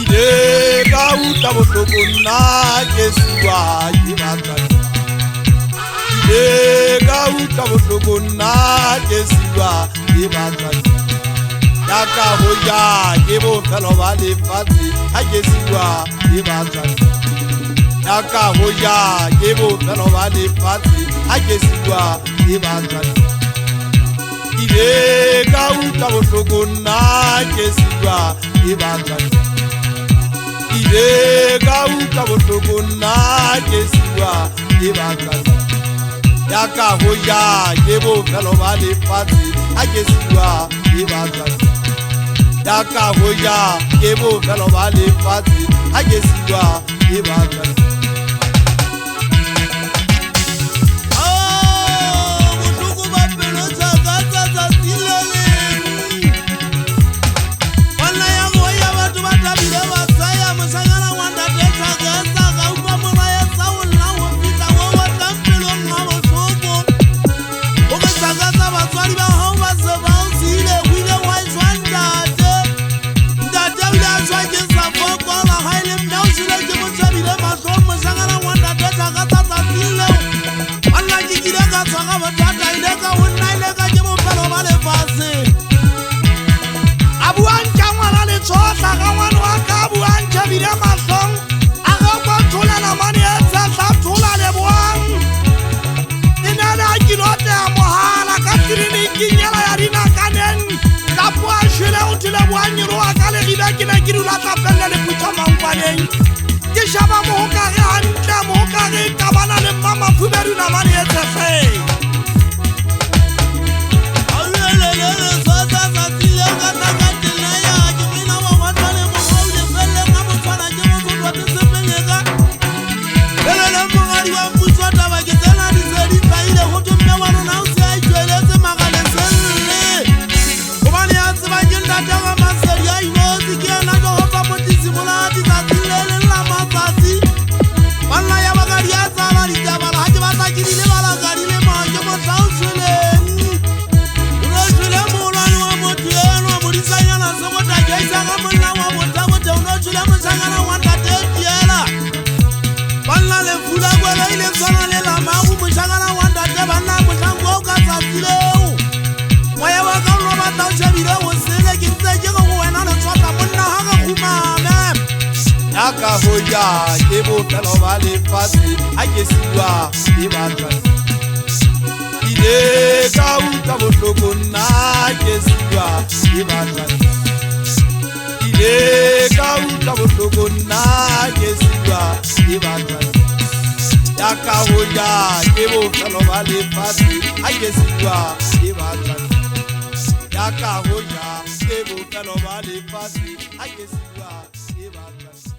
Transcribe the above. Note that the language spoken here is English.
ile ka utlwa bohloko nna ke siwa ke batswadi ile ka utlwa bohloko nna ke siwa ke batswadi ya ka hoja ke bofelo ba lefatshe ha ke siwa ke batswadi ya ka hoja ke bofelo ba lefatshe ha ke siwa ke batswadi ile ka utlwa bohloko nna ke siwa ke batswadi ile ka utlwa bohloko nna ke siwa ke batswadi ya ka hoja ke bofelo ba lefatshe ha ke siwa ke batswadi ya ka hoja ke bofelo ba lefatshe ha ke siwa ke batswadi ke shaba mohokare hantle mohokare ka bana le mama fuberu na mane etsefe ya ka hoja ke bofelo ba lefatshe ha ke siwa ke batswadi ile ka utlwa bohloko nna ke siwa ke batswadi ile ka utlwa bohloko nna ke siwa ke batswadi ya ka hoja ke bofelo ba lefatshe ha ke siwa ke batswadi ya ka hoja ke bofelo ba lefatshe ha ke siwa ke batswadi